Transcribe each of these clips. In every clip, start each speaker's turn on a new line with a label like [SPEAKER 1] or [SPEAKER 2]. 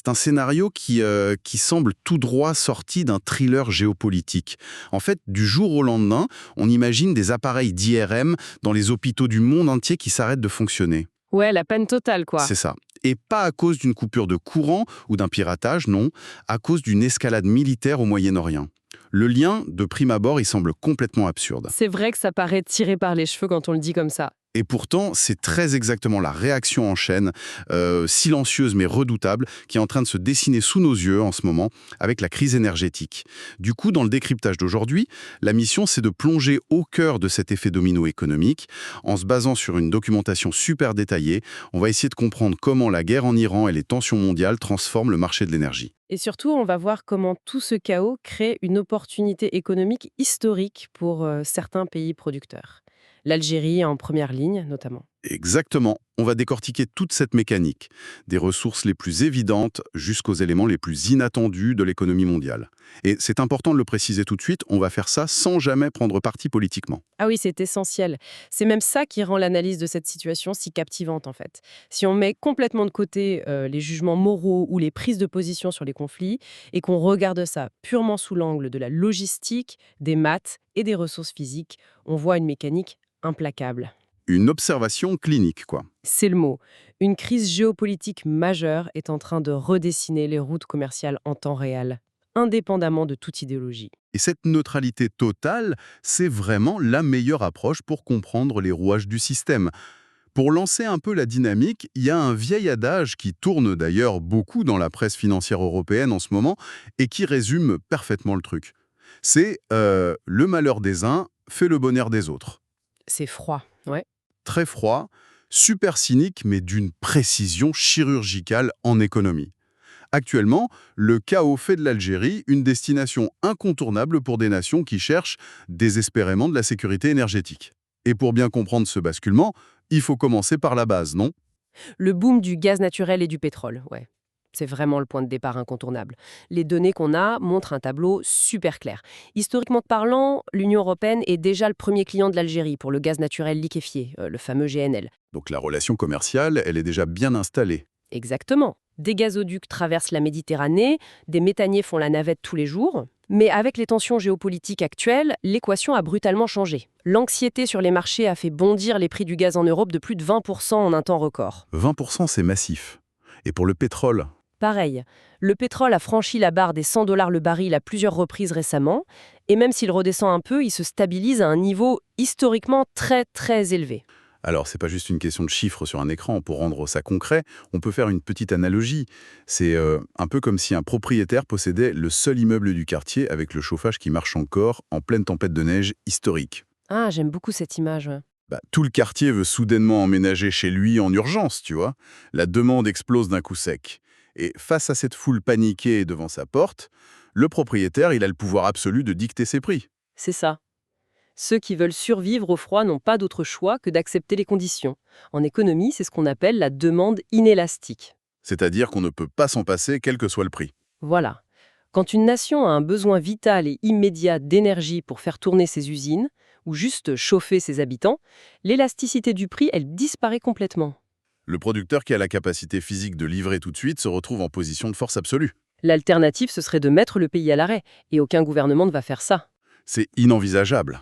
[SPEAKER 1] C'est un scénario qui semble tout droit sorti d'un thriller géopolitique. En fait, du jour au lendemain, on imagine des appareils d'IRM dans les hôpitaux du monde entier qui s'arrêtent de fonctionner.
[SPEAKER 2] Ouais, la panne totale, quoi.
[SPEAKER 1] C'est ça. Et pas à cause d'une coupure de courant ou d'un piratage, non, à cause d'une escalade militaire au Moyen-Orient. Le lien, de prime abord, il semble complètement absurde.
[SPEAKER 2] C'est vrai que ça paraît tiré par les cheveux quand on le dit comme ça.
[SPEAKER 1] Et pourtant, c'est très exactement la réaction en chaîne, silencieuse mais redoutable, qui est en train de se dessiner sous nos yeux en ce moment avec la crise énergétique. Du coup, dans le décryptage d'aujourd'hui, la mission, c'est de plonger au cœur de cet effet domino économique. En se basant sur une documentation super détaillée, on va essayer de comprendre comment la guerre en Iran et les tensions mondiales transforment le marché de l'énergie.
[SPEAKER 2] Et surtout, on va voir comment tout ce chaos crée une opportunité économique historique pour certains pays producteurs. L'Algérie en première ligne, notamment.
[SPEAKER 1] Exactement. On va décortiquer toute cette mécanique, des ressources les plus évidentes jusqu'aux éléments les plus inattendus de l'économie mondiale. Et c'est important de le préciser tout de suite, on va faire ça sans jamais prendre parti politiquement.
[SPEAKER 2] Ah oui, c'est essentiel. C'est même ça qui rend l'analyse de cette situation si captivante, en fait. Si on met complètement de côté les jugements moraux ou les prises de position sur les conflits et qu'on regarde ça purement sous l'angle de la logistique, des maths et des ressources physiques, on voit une mécanique implacable.
[SPEAKER 1] Une observation clinique, quoi.
[SPEAKER 2] C'est le mot. Une crise géopolitique majeure est en train de redessiner les routes commerciales en temps réel, indépendamment de toute idéologie.
[SPEAKER 1] Et cette neutralité totale, c'est vraiment la meilleure approche pour comprendre les rouages du système. Pour lancer un peu la dynamique, il y a un vieil adage qui tourne d'ailleurs beaucoup dans la presse financière européenne en ce moment et qui résume parfaitement le truc. C'est le malheur des uns fait le bonheur des autres.
[SPEAKER 2] C'est froid, ouais.
[SPEAKER 1] Très froid, super cynique, mais d'une précision chirurgicale en économie. Actuellement, le chaos fait de l'Algérie une destination incontournable pour des nations qui cherchent désespérément de la sécurité énergétique. Et pour bien comprendre ce basculement, il faut commencer par la base, non?
[SPEAKER 2] Le boom du gaz naturel et du pétrole, ouais. C'est vraiment le point de départ incontournable. Les données qu'on a montrent un tableau super clair. Historiquement parlant, l'Union européenne est déjà le premier client de l'Algérie pour le gaz naturel liquéfié, le fameux GNL.
[SPEAKER 1] Donc la relation commerciale, elle est déjà bien installée.
[SPEAKER 2] Exactement. Des gazoducs traversent la Méditerranée, des méthaniers font la navette tous les jours. Mais avec les tensions géopolitiques actuelles, l'équation a brutalement changé. L'anxiété sur les marchés a fait bondir les prix du gaz en Europe de plus de 20% en un temps record.
[SPEAKER 1] 20%, c'est massif. Et pour le pétrole,
[SPEAKER 2] Pareil, le pétrole a franchi la barre des 100 $ le baril à plusieurs reprises récemment, et même s'il redescend un peu, il se stabilise à un niveau historiquement très très élevé.
[SPEAKER 1] alors, c'est pas juste une question de chiffres sur un écran. Pour rendre ça concret, on peut faire une petite analogie. C'est un peu comme si un propriétaire possédait le seul immeuble du quartier avec le chauffage qui marche encore en pleine tempête de neige historique.
[SPEAKER 2] Ah, j'aime beaucoup cette image. Ouais.
[SPEAKER 1] Bah, tout le quartier veut soudainement emménager chez lui en urgence, tu vois. La demande explose d'un coup sec. Et face à cette foule paniquée devant sa porte, le propriétaire, il a le pouvoir absolu de dicter ses prix.
[SPEAKER 2] C'est ça. Ceux qui veulent survivre au froid n'ont pas d'autre choix que d'accepter les conditions. En économie, c'est ce qu'on appelle la demande inélastique.
[SPEAKER 1] C'est-à-dire qu'on ne peut pas s'en passer, quel que soit le prix.
[SPEAKER 2] Voilà. Quand une nation a un besoin vital et immédiat d'énergie pour faire tourner ses usines, ou juste chauffer ses habitants, l'élasticité du prix, elle disparaît complètement.
[SPEAKER 1] Le producteur qui a la capacité physique de livrer tout de suite se retrouve en position de force absolue.
[SPEAKER 2] L'alternative, ce serait de mettre le pays à l'arrêt, et aucun gouvernement ne va faire ça.
[SPEAKER 1] C'est inenvisageable.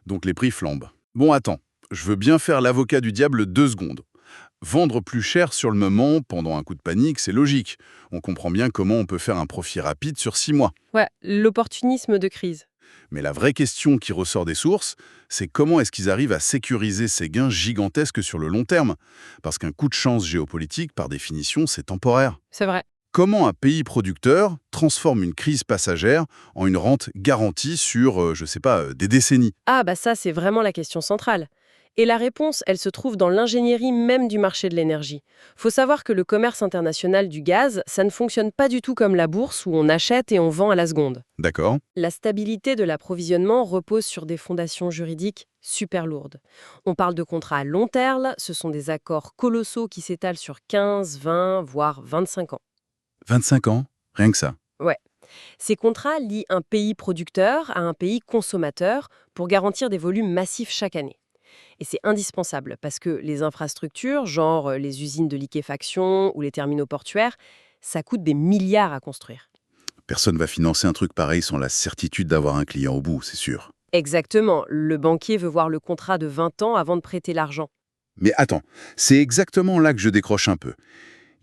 [SPEAKER 1] Donc les prix flambent. Bon, attends, je veux bien faire l'avocat du diable 2 secondes. Vendre plus cher sur le moment, pendant un coup de panique, c'est logique. On comprend bien comment on peut faire un profit rapide sur 6 mois.
[SPEAKER 2] Ouais, l'opportunisme de crise.
[SPEAKER 1] Mais la vraie question qui ressort des sources, c'est comment est-ce qu'ils arrivent à sécuriser ces gains gigantesques sur le long terme? Parce qu'un coup de chance géopolitique, par définition, c'est temporaire.
[SPEAKER 2] C'est vrai.
[SPEAKER 1] Comment un pays producteur transforme une crise passagère en une rente garantie sur, je sais pas, des décennies?
[SPEAKER 2] Ah bah ça, c'est vraiment la question centrale. Et la réponse, elle se trouve dans l'ingénierie même du marché de l'énergie. Faut savoir que le commerce international du gaz, ça ne fonctionne pas du tout comme la bourse où on achète et on vend à la seconde.
[SPEAKER 1] D'accord?
[SPEAKER 2] La stabilité de l'approvisionnement repose sur des fondations juridiques super lourdes. On parle de contrats à long terme, ce sont des accords colossaux qui s'étalent sur 15, 20, voire 25 ans.
[SPEAKER 1] 25 ans? Rien que ça.
[SPEAKER 2] Ouais. Ces contrats lient un pays producteur à un pays consommateur pour garantir des volumes massifs chaque année. Et c'est indispensable parce que les infrastructures, genre les usines de liquéfaction ou les terminaux portuaires, Ça coûte des milliards à construire.
[SPEAKER 1] Personne va financer un truc pareil sans la certitude d'avoir un client au bout, c'est sûr.
[SPEAKER 2] Exactement, le banquier veut voir le contrat de 20 ans avant de prêter l'argent.
[SPEAKER 1] Mais attends, c'est exactement là que je décroche un peu.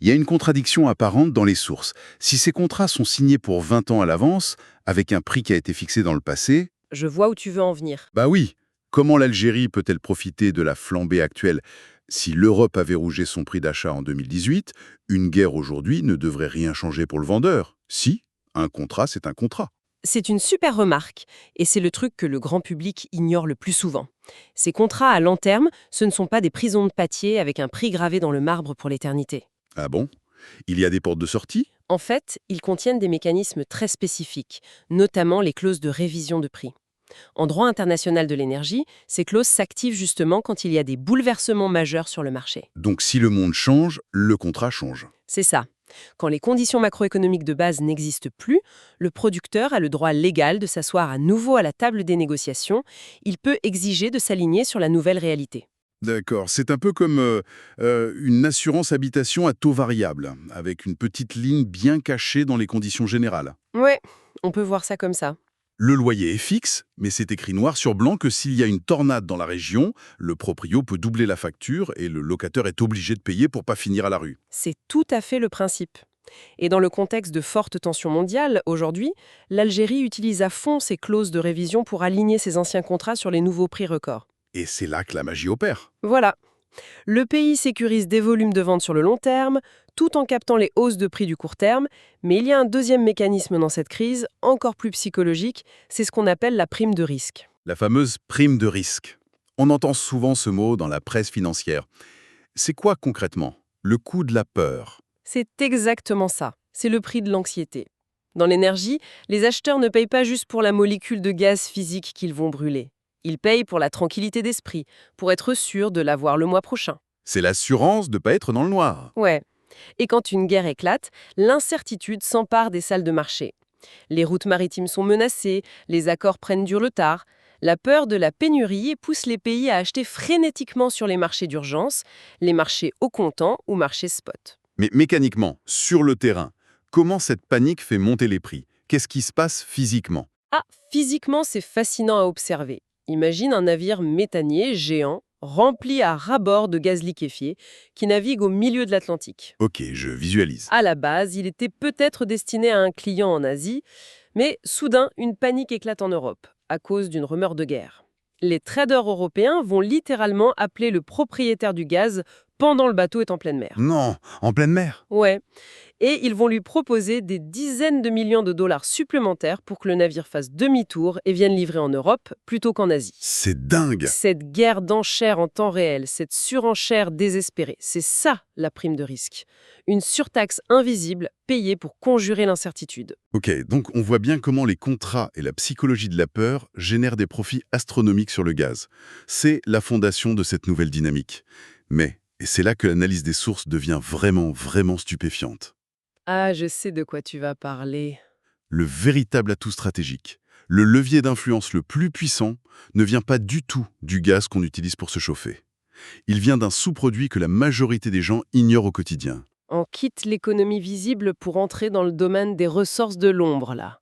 [SPEAKER 1] Il y a une contradiction apparente dans les sources. Si ces contrats sont signés pour 20 ans à l'avance, avec un prix qui a été fixé dans le passé,
[SPEAKER 2] Je vois où tu veux en venir.
[SPEAKER 1] bah oui, comment l'Algérie peut-elle profiter de la flambée actuelle? Si l'Europe avait rougé son prix d'achat en 2018, une guerre aujourd'hui ne devrait rien changer pour le vendeur. Si, un contrat, c'est un contrat.
[SPEAKER 2] C'est une super remarque, et c'est le truc que le grand public ignore le plus souvent. Ces contrats à long terme, ce ne sont pas des prisons de papier avec un prix gravé dans le marbre pour l'éternité.
[SPEAKER 1] Ah bon? Il y a des portes de sortie?
[SPEAKER 2] En fait, ils contiennent des mécanismes très spécifiques, notamment les clauses de révision de prix. En droit international de l'énergie, ces clauses s'activent justement quand il y a des bouleversements majeurs sur le marché.
[SPEAKER 1] Donc si le monde change, le contrat change.
[SPEAKER 2] C'est ça. Quand les conditions macroéconomiques de base n'existent plus, le producteur a le droit légal de s'asseoir à nouveau à la table des négociations. Il peut exiger de s'aligner sur la nouvelle réalité.
[SPEAKER 1] D'accord, c'est un peu comme une assurance habitation à taux variable, avec une petite ligne bien cachée dans les conditions générales.
[SPEAKER 2] Ouais, on peut voir ça comme ça.
[SPEAKER 1] Le loyer est fixe, mais c'est écrit noir sur blanc que s'il y a une tornade dans la région, le proprio peut doubler la facture et le locataire est obligé de payer pour pas finir à la rue.
[SPEAKER 2] C'est tout à fait le principe. Et dans le contexte de forte tension mondiale, aujourd'hui, l'Algérie utilise à fond ces clauses de révision pour aligner ses anciens contrats sur les nouveaux prix records.
[SPEAKER 1] Et c'est là que la magie opère.
[SPEAKER 2] Voilà. Le pays sécurise des volumes de vente sur le long terme, tout en captant les hausses de prix du court terme, mais il y a un deuxième mécanisme dans cette crise, encore plus psychologique, c'est ce qu'on appelle la prime de risque.
[SPEAKER 1] La fameuse prime de risque. On entend souvent ce mot dans la presse financière. C'est quoi concrètement? Le coût de la peur.
[SPEAKER 2] C'est exactement ça, c'est le prix de l'anxiété. Dans l'énergie, les acheteurs ne payent pas juste pour la molécule de gaz physique qu'ils vont brûler. Ils payent pour la tranquillité d'esprit, pour être sûrs de l'avoir le mois prochain.
[SPEAKER 1] C'est l'assurance de ne pas être dans le noir.
[SPEAKER 2] Ouais. Et quand une guerre éclate, l'incertitude s'empare des salles de marché. Les routes maritimes sont menacées, les accords prennent du retard. La peur de la pénurie pousse les pays à acheter frénétiquement sur les marchés d'urgence, les marchés au comptant ou marchés spot.
[SPEAKER 1] Mais mécaniquement, sur le terrain, comment cette panique fait monter les prix? Qu'est-ce qui se passe physiquement?
[SPEAKER 2] Ah, physiquement, c'est fascinant à observer. Imagine un navire méthanier géant, rempli à ras-bord de gaz liquéfié, qui navigue au milieu de l'Atlantique.
[SPEAKER 1] Ok, je visualise.
[SPEAKER 2] À la base, il était peut-être destiné à un client en Asie, mais soudain, une panique éclate en Europe, à cause d'une rumeur de guerre. Les traders européens vont littéralement appeler le propriétaire du gaz pendant le bateau est en pleine mer.
[SPEAKER 1] Non, en pleine mer.
[SPEAKER 2] Ouais. Et ils vont lui proposer des dizaines de millions de dollars supplémentaires pour que le navire fasse demi-tour et vienne livrer en Europe plutôt qu'en Asie.
[SPEAKER 1] C'est dingue.
[SPEAKER 2] Cette guerre d'enchères en temps réel, cette surenchère désespérée, c'est ça la prime de risque. Une surtaxe invisible payée pour conjurer l'incertitude.
[SPEAKER 1] Ok, donc on voit bien comment les contrats et la psychologie de la peur génèrent des profits astronomiques sur le gaz. C'est la fondation de cette nouvelle dynamique. Mais, et c'est là que l'analyse des sources devient vraiment stupéfiante.
[SPEAKER 2] Ah, je sais de quoi tu vas parler.
[SPEAKER 1] Le véritable atout stratégique, le levier d'influence le plus puissant, ne vient pas du tout du gaz qu'on utilise pour se chauffer. Il vient d'un sous-produit que la majorité des gens ignorent au quotidien.
[SPEAKER 2] On quitte l'économie visible pour entrer dans le domaine des ressources de l'ombre, là.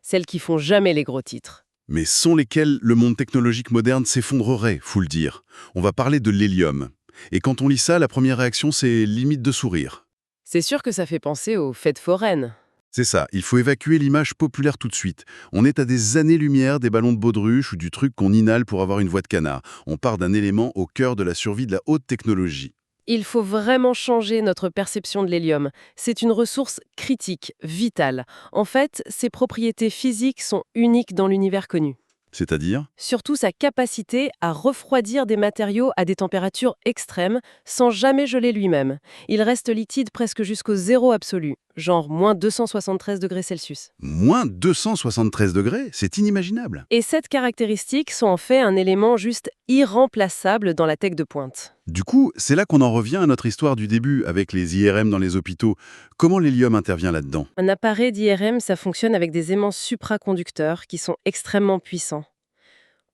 [SPEAKER 2] Celles qui font jamais les gros titres.
[SPEAKER 1] Mais sans lesquels le monde technologique moderne s'effondrerait, faut le dire. On va parler de l'hélium. Et quand on lit ça, la première réaction, c'est limite de sourire.
[SPEAKER 2] C'est sûr que ça fait penser aux fêtes foraines.
[SPEAKER 1] C'est ça, il faut évacuer l'image populaire tout de suite. On est à des années-lumière des ballons de baudruche ou du truc qu'on inhale pour avoir une voix de canard. On part d'un élément au cœur de la survie de la haute technologie.
[SPEAKER 2] Il faut vraiment changer notre perception de l'hélium. C'est une ressource critique, vitale. En fait, ses propriétés physiques sont uniques dans l'univers connu.
[SPEAKER 1] C'est-à-dire?
[SPEAKER 2] Surtout sa capacité à refroidir des matériaux à des températures extrêmes sans jamais geler lui-même. Il reste liquide presque jusqu'au zéro absolu, genre moins 273 degrés Celsius.
[SPEAKER 1] Moins 273 degrés, c'est inimaginable.
[SPEAKER 2] Et cette caractéristique sont en fait un élément juste irremplaçable dans la tech de pointe.
[SPEAKER 1] Du coup, c'est là qu'on en revient à notre histoire du début avec les IRM dans les hôpitaux. Comment l'hélium intervient là-dedans?
[SPEAKER 2] Un appareil d'IRM, ça fonctionne avec des aimants supraconducteurs qui sont extrêmement puissants.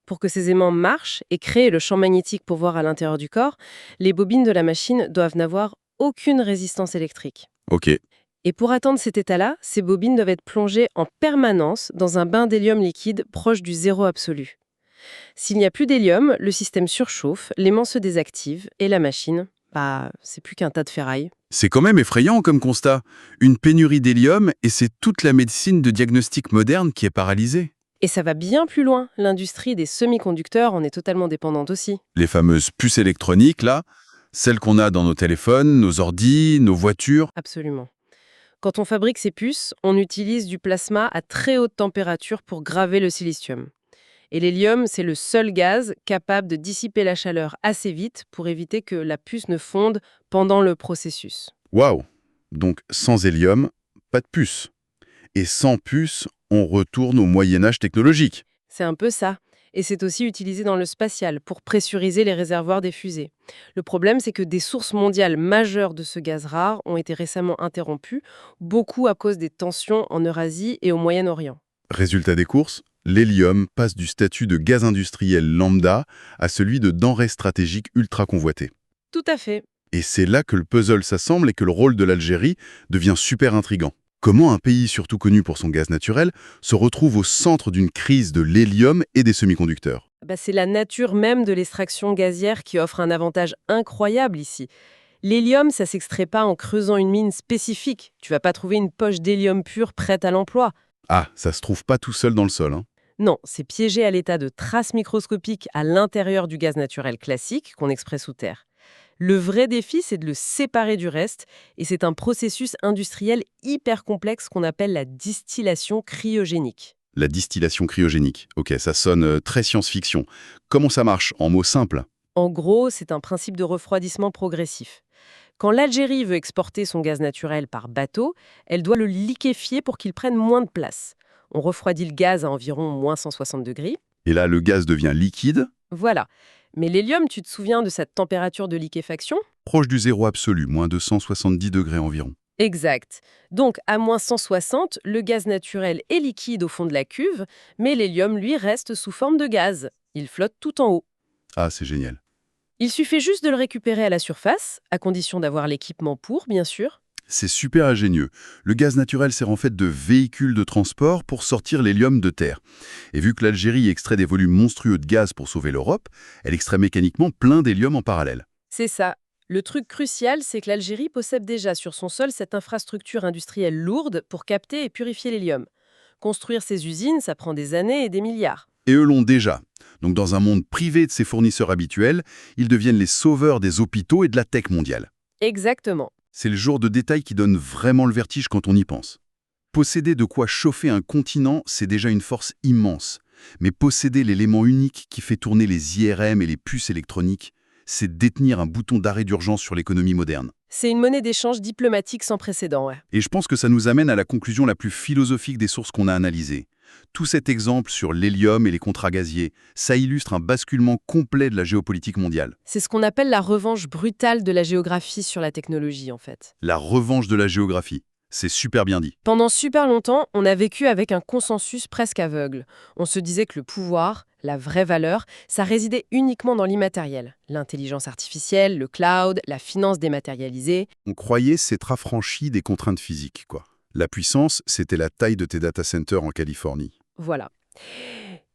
[SPEAKER 2] Pour que ces aimants marchent et créent le champ magnétique pour voir à l'intérieur du corps, les bobines de la machine doivent n'avoir aucune résistance électrique.
[SPEAKER 1] Ok.
[SPEAKER 2] Et pour atteindre cet état-là, ces bobines doivent être plongées en permanence dans un bain d'hélium liquide proche du zéro absolu. S'il n'y a plus d'hélium, le système surchauffe, l'aimant se désactive et la machine, c'est plus qu'un tas de ferraille.
[SPEAKER 1] C'est quand même effrayant comme constat. Une pénurie d'hélium et c'est toute la médecine de diagnostic moderne qui est paralysée.
[SPEAKER 2] Et ça va bien plus loin. L'industrie des semi-conducteurs en est totalement dépendante aussi.
[SPEAKER 1] Les fameuses puces électroniques, là, celles qu'on a dans nos téléphones, nos ordis, nos voitures.
[SPEAKER 2] Absolument. Quand on fabrique ces puces, on utilise du plasma à très haute température pour graver le silicium. Et l'hélium, c'est le seul gaz capable de dissiper la chaleur assez vite pour éviter que la puce ne fonde pendant le processus.
[SPEAKER 1] Waouh! Donc sans hélium, pas de puce. Et sans puce, on retourne au Moyen-Âge technologique.
[SPEAKER 2] C'est un peu ça. Et c'est aussi utilisé dans le spatial pour pressuriser les réservoirs des fusées. Le problème, c'est que des sources mondiales majeures de ce gaz rare ont été récemment interrompues, beaucoup à cause des tensions en Eurasie et au Moyen-Orient.
[SPEAKER 1] Résultat des courses, l'hélium passe du statut de gaz industriel lambda à celui de denrée stratégique ultra convoitée.
[SPEAKER 2] Tout à fait.
[SPEAKER 1] Et c'est là que le puzzle s'assemble et que le rôle de l'Algérie devient super intrigant. Comment un pays surtout connu pour son gaz naturel se retrouve au centre d'une crise de l'hélium et des semi-conducteurs?
[SPEAKER 2] C'est la nature même de l'extraction gazière qui offre un avantage incroyable ici. L'hélium, ça s'extrait pas en creusant une mine spécifique. Tu vas pas trouver une poche d'hélium pur prête à l'emploi.
[SPEAKER 1] Ah, ça se trouve pas tout seul dans le sol, hein.
[SPEAKER 2] Non, c'est piégé à l'état de traces microscopiques à l'intérieur du gaz naturel classique qu'on extrait sous terre. Le vrai défi, c'est de le séparer du reste, et c'est un processus industriel hyper complexe qu'on appelle la distillation cryogénique.
[SPEAKER 1] La distillation cryogénique. Ok, ça sonne très science-fiction. Comment ça marche, en mots simples?
[SPEAKER 2] En gros, c'est un principe de refroidissement progressif. Quand l'Algérie veut exporter son gaz naturel par bateau, elle doit le liquéfier pour qu'il prenne moins de place. On refroidit le gaz à environ moins 160 degrés.
[SPEAKER 1] Et là, le gaz devient liquide,
[SPEAKER 2] Voilà. Mais l'hélium, tu te souviens de cette température de liquéfaction?
[SPEAKER 1] proche du zéro absolu, moins 270 degrés environ.
[SPEAKER 2] Exact. Donc, à moins 160, le gaz naturel est liquide au fond de la cuve, mais l'hélium, lui, reste sous forme de gaz. Il flotte tout en haut.
[SPEAKER 1] Ah, c'est génial.
[SPEAKER 2] Il suffit juste de le récupérer à la surface, à condition d'avoir l'équipement pour, bien sûr.
[SPEAKER 1] C'est super ingénieux. Le gaz naturel sert en fait de véhicule de transport pour sortir l'hélium de terre. Et vu que l'Algérie extrait des volumes monstrueux de gaz pour sauver l'Europe, elle extrait mécaniquement plein d'hélium en parallèle.
[SPEAKER 2] C'est ça. Le truc crucial, c'est que l'Algérie possède déjà sur son sol cette infrastructure industrielle lourde pour capter et purifier l'hélium. Construire ces usines, ça prend des années et des milliards.
[SPEAKER 1] Et eux l'ont déjà. Donc dans un monde privé de ses fournisseurs habituels, ils deviennent les sauveurs des hôpitaux et de la tech mondiale.
[SPEAKER 2] Exactement.
[SPEAKER 1] C'est le genre de détail qui donne vraiment le vertige quand on y pense. Posséder de quoi chauffer un continent, c'est déjà une force immense. Mais posséder l'élément unique qui fait tourner les IRM et les puces électroniques, c'est détenir un bouton d'arrêt d'urgence sur l'économie moderne.
[SPEAKER 2] C'est une monnaie d'échange diplomatique sans précédent, ouais.
[SPEAKER 1] Et je pense que ça nous amène à la conclusion la plus philosophique des sources qu'on a analysées. Tout cet exemple sur l'hélium et les contrats gaziers, ça illustre un basculement complet de la géopolitique mondiale.
[SPEAKER 2] C'est ce qu'on appelle la revanche brutale de la géographie sur la technologie, en fait.
[SPEAKER 1] La revanche de la géographie. C'est super bien dit.
[SPEAKER 2] Pendant super longtemps, on a vécu avec un consensus presque aveugle. On se disait que le pouvoir, la vraie valeur, ça résidait uniquement dans l'immatériel. L'intelligence artificielle, le cloud, la finance dématérialisée.
[SPEAKER 1] On croyait s'être affranchi des contraintes physiques, quoi. La puissance, c'était la taille de tes data centers en Californie.
[SPEAKER 2] Voilà.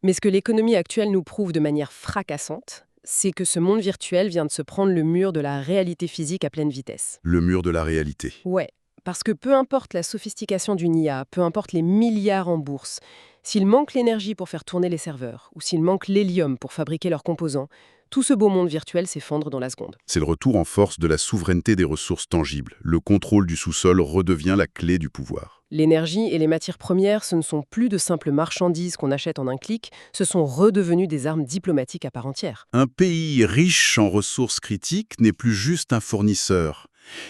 [SPEAKER 2] Mais ce que l'économie actuelle nous prouve de manière fracassante, c'est que ce monde virtuel vient de se prendre le mur de la réalité physique à pleine vitesse.
[SPEAKER 1] Le mur de la réalité.
[SPEAKER 2] Ouais, parce que peu importe la sophistication d'une IA, peu importe les milliards en bourse, s'il manque l'énergie pour faire tourner les serveurs, ou s'il manque l'hélium pour fabriquer leurs composants, tout ce beau monde virtuel s'effondre dans la seconde.
[SPEAKER 1] C'est le retour en force de la souveraineté des ressources tangibles. Le contrôle du sous-sol redevient la clé du pouvoir.
[SPEAKER 2] L'énergie et les matières premières, ce ne sont plus de simples marchandises qu'on achète en un clic, ce sont redevenus des armes diplomatiques à part entière.
[SPEAKER 1] Un pays riche en ressources critiques n'est plus juste un fournisseur.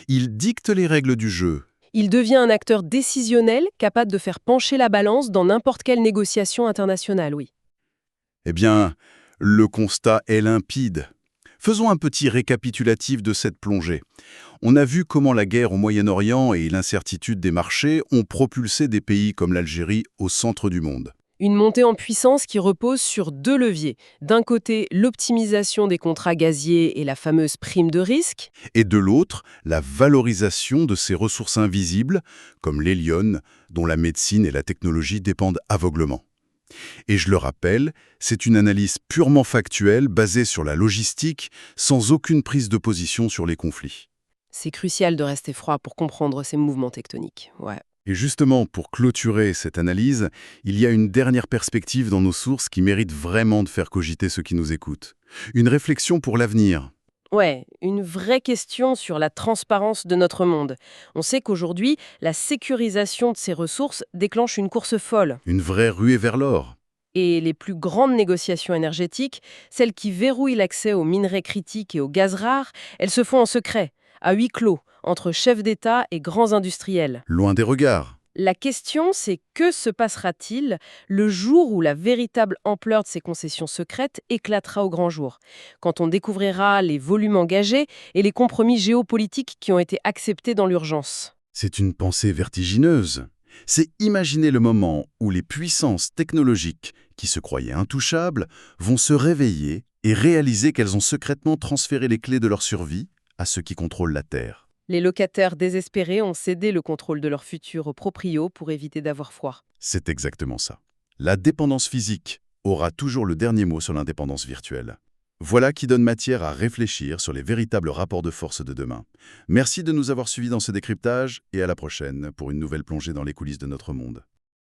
[SPEAKER 1] Il dicte les règles du jeu.
[SPEAKER 2] Il devient un acteur décisionnel capable de faire pencher la balance dans n'importe quelle négociation internationale, oui.
[SPEAKER 1] Eh bien, le constat est limpide. Faisons un petit récapitulatif de cette plongée. On a vu comment la guerre au Moyen-Orient et l'incertitude des marchés ont propulsé des pays comme l'Algérie au centre du monde.
[SPEAKER 2] Une montée en puissance qui repose sur deux leviers. D'un côté, l'optimisation des contrats gaziers et la fameuse prime de risque.
[SPEAKER 1] Et de l'autre, la valorisation de ces ressources invisibles, comme l'hélium, dont la médecine et la technologie dépendent aveuglement. Et je le rappelle, c'est une analyse purement factuelle basée sur la logistique, sans aucune prise de position sur les conflits.
[SPEAKER 2] C'est crucial de rester froid pour comprendre ces mouvements tectoniques. Ouais.
[SPEAKER 1] Et justement, pour clôturer cette analyse, il y a une dernière perspective dans nos sources qui mérite vraiment de faire cogiter ceux qui nous écoutent. Une réflexion pour l'avenir.
[SPEAKER 2] Ouais, une vraie question sur la transparence de notre monde. On sait qu'aujourd'hui, la sécurisation de ces ressources déclenche une course folle.
[SPEAKER 1] Une vraie ruée vers l'or.
[SPEAKER 2] Et les plus grandes négociations énergétiques, celles qui verrouillent l'accès aux minerais critiques et aux gaz rares, elles se font en secret, à huis clos, entre chefs d'État et grands industriels.
[SPEAKER 1] Loin des regards.
[SPEAKER 2] La question, c'est que se passera-t-il le jour où la véritable ampleur de ces concessions secrètes éclatera au grand jour, quand on découvrira les volumes engagés et les compromis géopolitiques qui ont été acceptés dans l'urgence.
[SPEAKER 1] C'est une pensée vertigineuse. C'est imaginer le moment où les puissances technologiques, qui se croyaient intouchables, vont se réveiller et réaliser qu'elles ont secrètement transféré les clés de leur survie à ceux qui contrôlent la Terre.
[SPEAKER 2] Les locataires désespérés ont cédé le contrôle de leur futur aux proprios pour éviter d'avoir froid.
[SPEAKER 1] C'est exactement ça. La dépendance physique aura toujours le dernier mot sur l'indépendance virtuelle. Voilà qui donne matière à réfléchir sur les véritables rapports de force de demain. Merci de nous avoir suivis dans ce décryptage et à la prochaine pour une nouvelle plongée dans les coulisses de notre monde.